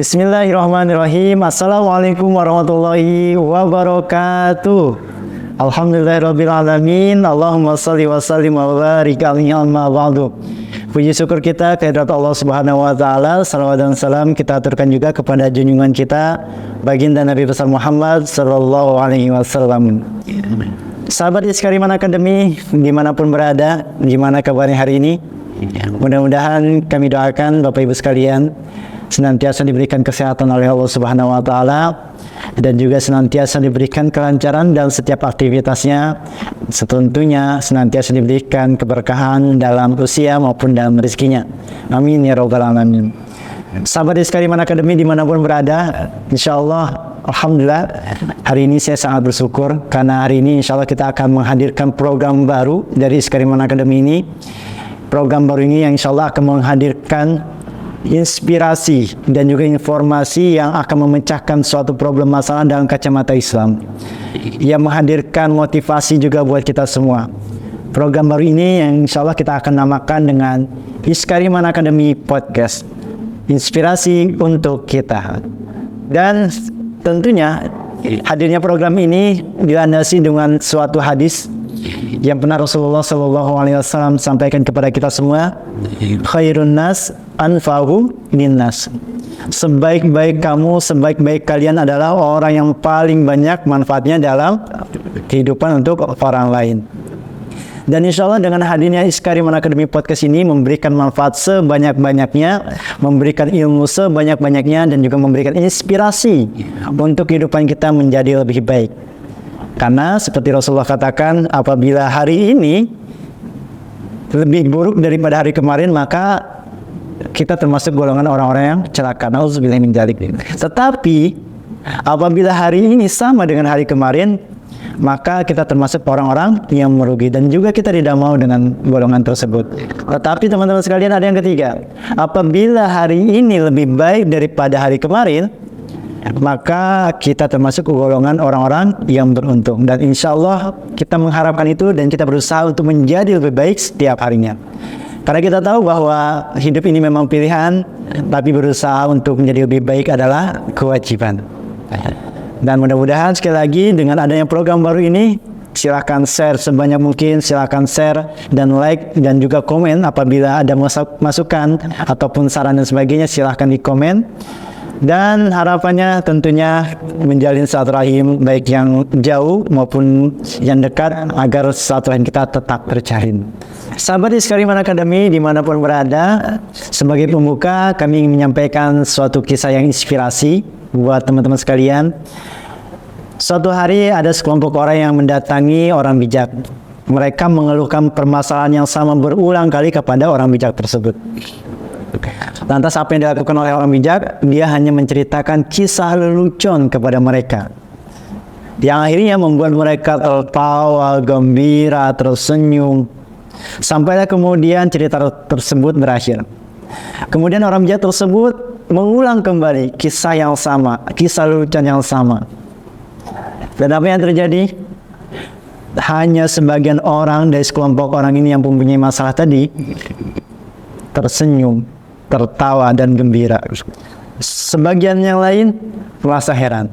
Bismillahirrahmanirrahim. Assalamualaikum warahmatullahi wabarakatuh. Alhamdulillahirrabbilalamin. Allahumma salli wa sallim wa barik alaihi amma ba'du. Puji syukur kita kehadirat Allah Subhanahu wa taala. Salawat dan salam kita aturkan juga kepada junjungan kita baginda Nabi besar Muhammad sallallahu alaihi wasallam. Sahabat Iskariman Academy dimanapun berada, gimana kabarnya hari ini? Mudah-mudahan kami doakan Bapak Ibu sekalian senantiasa diberikan kesehatan oleh Allah Subhanahu wa taala dan juga senantiasa diberikan kelancaran dalam setiap aktivitasnya, tentunya senantiasa diberikan keberkahan dalam usia maupun dalam rezekinya. Amin ya rabbal alamin. Sahabat Iskariman Academy dimanapun berada, insyaallah alhamdulillah hari ini saya sangat bersyukur karena hari ini insyaallah kita akan menghadirkan program baru dari Iskariman Academy ini. Program baru ini yang insyaallah akan menghadirkan inspirasi dan juga informasi yang akan memecahkan suatu problem masalah dalam kacamata Islam, yang menghadirkan motivasi juga buat kita semua. Program baru ini yang insya Allah kita akan namakan dengan Iskariman Academy Podcast, inspirasi untuk kita. Dan tentunya hadirnya program ini dilandasi dengan suatu hadis yang pernah Rasulullah SAW sampaikan kepada kita semua, khairun nas anfa'uhum linnas. Sebaik-baik kamu, sebaik-baik kalian adalah orang yang paling banyak manfaatnya dalam kehidupan untuk orang lain. Dan insya Allah dengan hadirnya Iskariman Academy Podcast ini memberikan manfaat sebanyak-banyaknya, memberikan ilmu sebanyak-banyaknya, dan juga memberikan inspirasi untuk kehidupan kita menjadi lebih baik. Karena seperti Rasulullah katakan, apabila hari ini lebih buruk daripada hari kemarin, maka kita termasuk golongan orang-orang yang celaka. Nauzubillah min dzalik. Tetapi apabila hari ini sama dengan hari kemarin, maka kita termasuk orang-orang yang merugi, dan juga kita tidak mau dengan golongan tersebut. Tetapi teman-teman sekalian, ada yang ketiga. Apabila hari ini lebih baik daripada hari kemarin, maka kita termasuk golongan orang-orang yang beruntung. Dan insya Allah kita mengharapkan itu dan kita berusaha untuk menjadi lebih baik setiap harinya. Karena kita tahu bahwa hidup ini memang pilihan, tapi berusaha untuk menjadi lebih baik adalah kewajiban. Dan mudah-mudahan sekali lagi dengan adanya program baru ini, silakan share sebanyak mungkin, silakan share dan like dan juga komen. Apabila ada masukan ataupun saran dan sebagainya, silakan di komen. Dan harapannya tentunya menjalin silaturahim baik yang jauh maupun yang dekat agar silaturahim kita tetap terjalin. Sahabat Iskariman Academy dimanapun berada, sebagai pembuka kami ingin menyampaikan suatu kisah yang inspirasi buat teman-teman sekalian. Suatu hari ada sekelompok orang yang mendatangi orang bijak. Mereka mengeluhkan permasalahan yang sama berulang kali kepada orang bijak tersebut. Lantas apa yang dilakukan oleh orang bijak? Dia hanya menceritakan kisah lelucon kepada mereka, yang akhirnya membuat mereka tertawa, gembira, tersenyum. Sampailah kemudian cerita tersebut berakhir. Kemudian orang bijak tersebut mengulang kembali kisah yang sama, kisah lelucon yang sama. Dan apa yang terjadi? Hanya sebagian orang dari sekelompok orang ini yang mempunyai masalah tadi tersenyum, tertawa dan gembira. Sebagian yang lain merasa heran.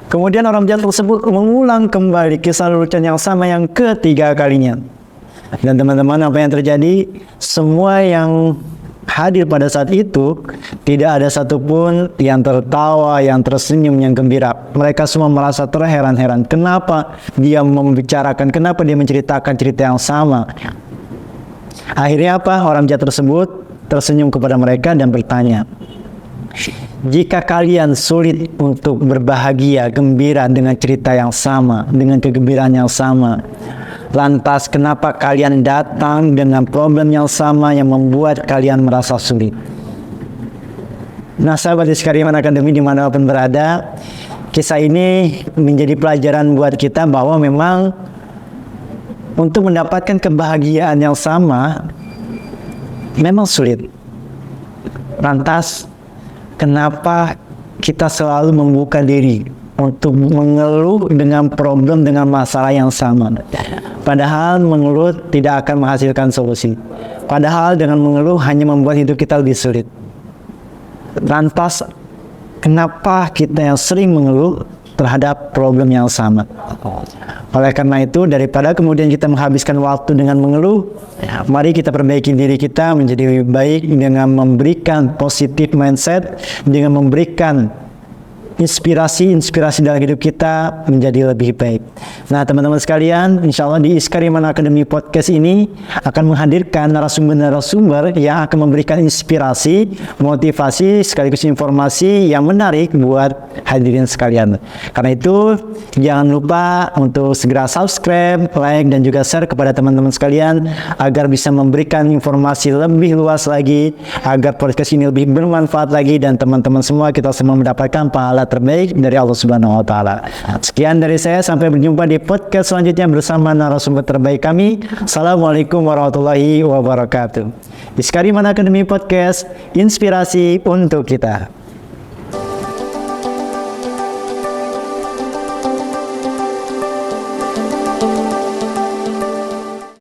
Kemudian orang bijak tersebut mengulang kembali kisah lelucon yang sama yang ketiga kalinya. Dan teman-teman, apa yang terjadi? Semua yang hadir pada saat itu tidak ada satupun yang tertawa, yang tersenyum, yang gembira. Mereka semua merasa terheran-heran. Kenapa dia membicarakan, kenapa dia menceritakan cerita yang sama? Akhirnya apa? Orang bijak tersebut tersenyum kepada mereka dan bertanya, jika kalian sulit untuk berbahagia, gembira dengan cerita yang sama, dengan kegembiraan yang sama, lantas kenapa kalian datang dengan problem yang sama yang membuat kalian merasa sulit? Nah, sahabat Iskariman Academy dimanapun berada, kisah ini menjadi pelajaran buat kita bahwa memang untuk mendapatkan kebahagiaan yang sama memang sulit. Lantas kenapa kita selalu membuka diri untuk mengeluh dengan problem, dengan masalah yang sama? Padahal mengeluh tidak akan menghasilkan solusi. Padahal dengan mengeluh hanya membuat hidup kita lebih sulit. Lantas kenapa kita yang sering mengeluh terhadap problem yang sama? Oleh karena itu, daripada kemudian kita menghabiskan waktu dengan mengeluh, mari kita perbaiki diri kita menjadi lebih baik dengan memberikan positive mindset, dengan memberikan inspirasi dalam hidup kita menjadi lebih baik. Nah, teman-teman sekalian, insya Allah di Iskariman Academy Podcast ini akan menghadirkan narasumber-narasumber yang akan memberikan inspirasi, motivasi, sekaligus informasi yang menarik buat hadirin sekalian. Karena itu, jangan lupa untuk segera subscribe, like, dan juga share kepada teman-teman sekalian agar bisa memberikan informasi lebih luas lagi, agar podcast ini lebih bermanfaat lagi, dan teman-teman semua kita semua mendapatkan pahala terbaik dari Allah Subhanahu wa taala. Sekian dari saya, sampai berjumpa di podcast selanjutnya bersama narasumber terbaik kami. Assalamualaikum warahmatullahi wabarakatuh. Iskariman Academy Podcast, inspirasi untuk kita.